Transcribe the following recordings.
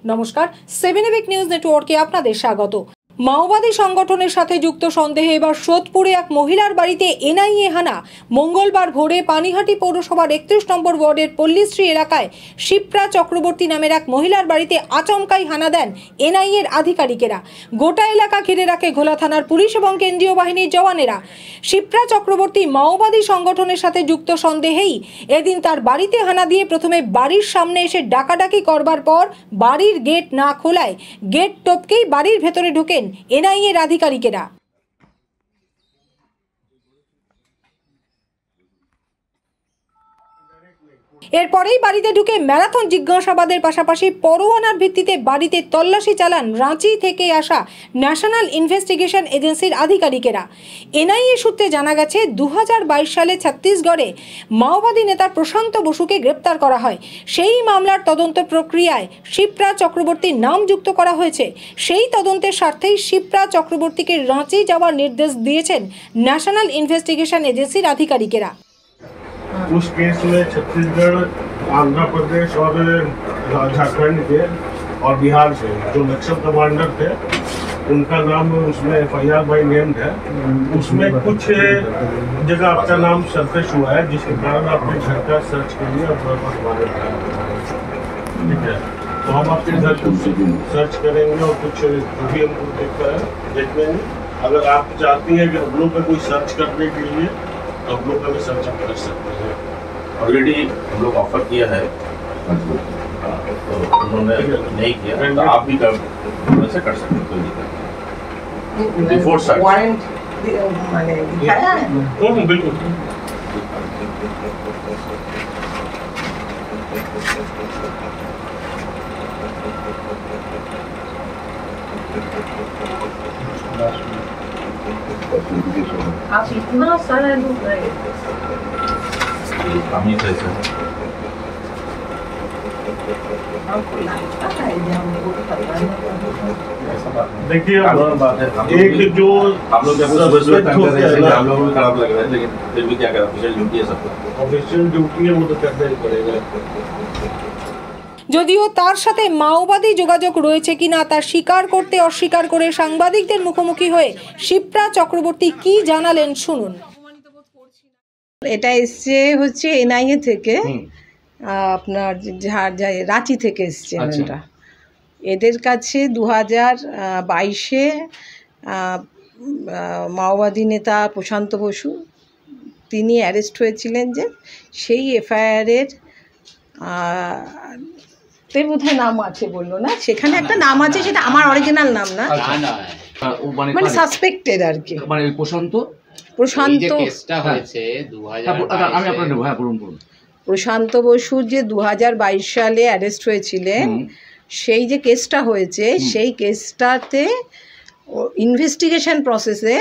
নমস্কার, 7 EPIC news নেটওয়ার্কে আপনাদের স্বাগত। মাওবাদী সংগঠনের সাথে যুক্ত সন্দেহে এবার সোদপুরে এক মহিলার বাড়িতে এনআইএ হানা। মঙ্গলবার ভোরে পানিহাটি পৌরসভার 31 নম্বর ওয়ার্ডের পল্লীশ্রী এলাকায় শিপ্রা চক্রবর্তী নামের এক মহিলার বাড়িতে আচমকাই হানা দেন এনআইএর আধিকারিকেরা। গোটা এলাকা ঘিরে রাখে ঘোলা থানার পুলিশ এবং কেন্দ্রীয় বাহিনীর জওয়ানেরা। শিপ্রা চক্রবর্তী মাওবাদী সংগঠনের সাথে যুক্ত সন্দেহেই এদিন তার বাড়িতে হানা দিয়ে প্রথমে বাড়ির সামনে এসে ডাকাডাকি করবার পর বাড়ির গেট না খোলায় গেট টপকেই বাড়ির ভেতরে ঢুকেন এনআইএর আধিকারিকেরা। এরপরেই বাড়িতে ঢুকে ম্যারাথন জিজ্ঞাসাবাদের পাশাপাশি পরোয়ানার ভিত্তিতে বাড়িতে তল্লাশি চালান রাঁচি থেকে আসা ন্যাশনাল ইনভেস্টিগেশন এজেন্সির আধিকারিকেরা। এনআইএ সূত্রে জানা গেছে 2022 সালে ছত্তিশগড়ে মাওবাদী নেতা প্রশান্ত বসুকে গ্রেপ্তার করা হয়। সেই মামলার তদন্ত প্রক্রিয়ায় শিপ্রা চক্রবর্তীর নাম যুক্ত করা হয়েছে। সেই তদন্তের স্বার্থেই শিপ্রা চক্রবর্তীকে রাঁচি যাওয়ার নির্দেশ দিয়েছেন ন্যাশনাল ইনভেস্টিগেশন এজেন্সির আধিকারিকেরা। उस केस में छत्तीसगढ़, आंध्र प्रदेश और झारखंड के और बिहार से जो नक्सल कमांडर थे उनका नाम उसमें FIR बाई नेम्ड है। उसमें कुछ जगह आपका नाम सरफेस हुआ है जिसके कारण आपके घर का सर्च के लिए ठीक है, तो हम आपके घर को सर्च करेंगे और कुछ भी हमको देखने में अगर आप चाहती हैं कि हम लोग का कोई सर्च करने के लिए हम लोग का भी सर्च कर सकते हैं। ऑलरेडी हम लोग ऑफर किया है तो उन्होंने नहीं किया तो आप भी वैसे कर सकते हैं, कोई दिक्कत नहीं। बिफोर सर्च वारंट माने दिखाया है? बिल्कुल। आप इतना सारा लोग रहे हम ही थे सर। देखिए बात है, एक जो हम लोग जब सुबह तंग कर रहे थे हम लोगों को खराब लग रहा है, लेकिन फिर भी क्या करें, ऑफिशियल ड्यूटी है सबका। ऑफिशियल ड्यूटी है वो तो करना ही पड़ेगा। যদিও তার সাথে মাওবাদী যোগাযোগ রয়েছে কিনা তা স্বীকার করতে অস্বীকার করে সাংবাদিকদের মুখোমুখি হয়ে শিপ্রা চক্রবর্তী কি জানালেন শুনুন। এটা এসছে হচ্ছে এনআইএ থেকে, আপনার রাঁচি থেকে এসছে এটা। এদের কাছে 2022-এ মাওবাদী নেতা প্রশান্ত বসু তিনি অ্যারেস্ট হয়েছিলেন, যে সেই এফআইআরের বোধহয় নাম আছে বললো না, সেখানে একটা নাম আছে, সেটা আমার অরিজিনাল নাম না, মানে সাসপেক্টেড আর কি। মানে প্রশান্ত প্রশান্ত বসু যে 2022 সালে অ্যারেস্ট হয়েছিলেন, সেই যে কেসটা হয়েছে সেই কেসটাতে ইনভেস্টিগেশন প্রসেসে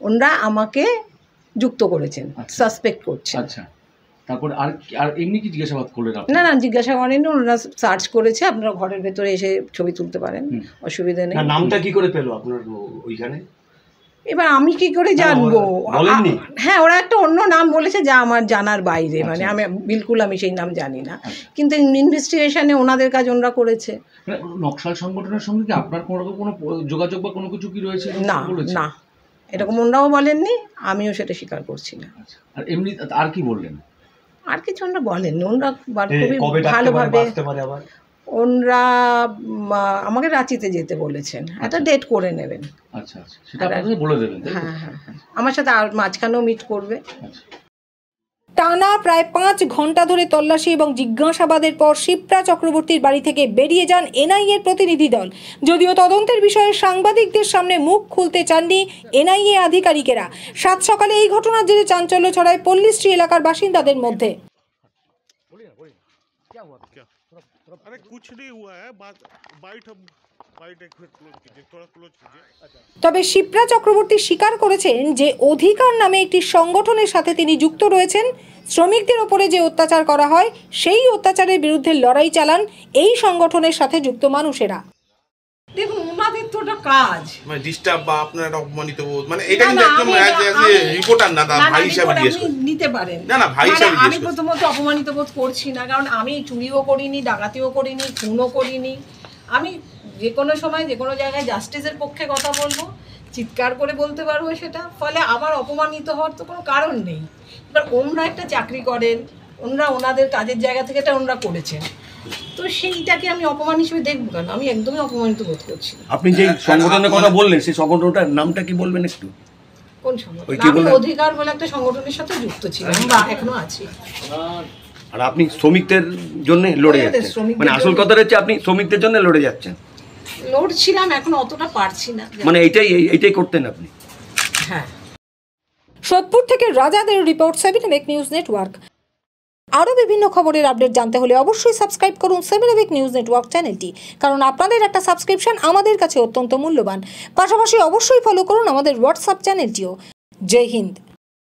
ওনারা আমাকে যুক্ত করেছেন, সাসপেক্ট করছেন। আচ্ছা, তারপর আর এমনি কি জিজ্ঞাসাবাদ করলেন? না না, জিজ্ঞাসা করেনি, ওনারা সার্চ করেছে। আপনারা ঘরের ভেতরে এসে ছবি তুলতে পারেন, অসুবিধা নেই। নামটা কি করে পেলো আপনার ওইখানে? এবার আমি কি করে জানবো? হ্যাঁ, ওরা একটা অন্য নাম বলেছে যা আমার জানার বাইরে, মানে আমি বিলকুল আমি সেই নাম জানি না, কিন্তু ইনভেস্টিগেশনে ওনাদের কাজ ওনারা করেছে। নকশাল সংগঠনের সঙ্গে কি আপনার কোনো যোগাযোগ বা কোনো কিছু কি রয়েছে? না না, এরকম ওনারাও বলেননি, আমিও সেটা স্বীকার করছি না। আর এমনি আর কি বললেন? আর কিছু ওনারা বলেননি, ওনারা খুবই ভালোভাবে ওনারা আমাকে রাঁচিতে যেতে বলেছেন, একটা ডেট করে নেবেন। আচ্ছা আচ্ছা, সেটা আপনাদের বলে দেবেন? হ্যাঁ হ্যাঁ, আমার সাথে আর মাঝখানেও মিট করবে। টানা প্রায় 5 ঘন্টা ধরে তল্লাশি এবং জিজ্ঞাসাবাদের পর শিপ্রা চক্রবর্তীর বাড়ি থেকে বেরিয়ে যান এনআইএর প্রতিনিধি দল। যদিও তদন্তের বিষয়ে সাংবাদিকদের সামনে মুখ খুলতে চাননি এনআইএ আধিকারিকেরা। সাত সকালে এই ঘটনার জেরে চাঞ্চল্য ছড়ায় পল্লীশ্রী এলাকার বাসিন্দাদের মধ্যে। তবে শিপ্রা চক্রবর্তী স্বীকার করেছেন যে অধিকার নামে একটি সংগঠনের সাথে তিনি যুক্ত রয়েছেন। শ্রমিকদের ওপরে যে অত্যাচার করা হয় সেই অত্যাচারের বিরুদ্ধে লড়াই চালান এই সংগঠনের সাথে যুক্ত মানুষেরা। দেখুন, ওনাদের তো ওটা কাজ, মানে ডিস্টার্ব বা আপনার অপমানিত বোধ, মানে এটা কিন্তু একদম রিপোর্টার না, ভাই হিসাবে জিজ্ঞেস নিতে পারেন। না না, ভাই হিসাবে আমি প্রথমত অপমানিত বোধ করছি না, কারণ আমি চুরিও করিনি, ডাকাতিও করিনি, খুনও করিনি, আমি যে কোনো সময় যে কোনো জায়গায় জাস্টিসের পক্ষে কথা বলবো, চিৎকার করে বলতে পারবো সেটা। ফলে আমার অপমানিত হওয়ার তো কোনো কারণ নেই। এবার ওনারা একটা চাকরি করেন, ওনারা ওনাদের কাজের জায়গা থেকে এটা ওনারা করেছেন, তো সেইটাকে আমি অপমান হিসেবে দেখবো কেন? আমি একদমই অপমানিত বোধ করছি না। আপনি যে সংগঠনের কথা বললেন সেই সংগঠনটার নামটা কি বলবেন একটু? কোন সংগঠন? ওই কি আমি বললেন? অধিকার বলে একটা সংগঠনের সাথে যুক্ত ছিলাম বা এখনো আছি। আর আপনি শ্রমিকদের জন্য লড়ে আমাদের যাচ্ছেন, শ্রমিকদের মানে আসল জন্য। কথা হচ্ছে আপনি শ্রমিকদের জন্য লড়ে যাচ্ছেন, লড়ছিলাম, এখন অতটা পারছি না। মানে এইটাই করতেন আপনি? হ্যাঁ। সোদপুর থেকে রাজাদের রিপোর্ট, 7 এবিক নিউজ নেটওয়ার্ক। আরও বিভিন্ন খবরের আপডেট জানতে হলে অবশ্যই সাবস্ক্রাইব করুন 7 এবিক নিউজ নেটওয়ার্ক চ্যানেলটি, কারণ আপনাদের একটা সাবস্ক্রিপশন আমাদের কাছে অত্যন্ত মূল্যবান। পাশাপাশি অবশ্যই ফলো করুন আমাদের হোয়াটসঅ্যাপ চ্যানেলটিও। জয় হিন্দ।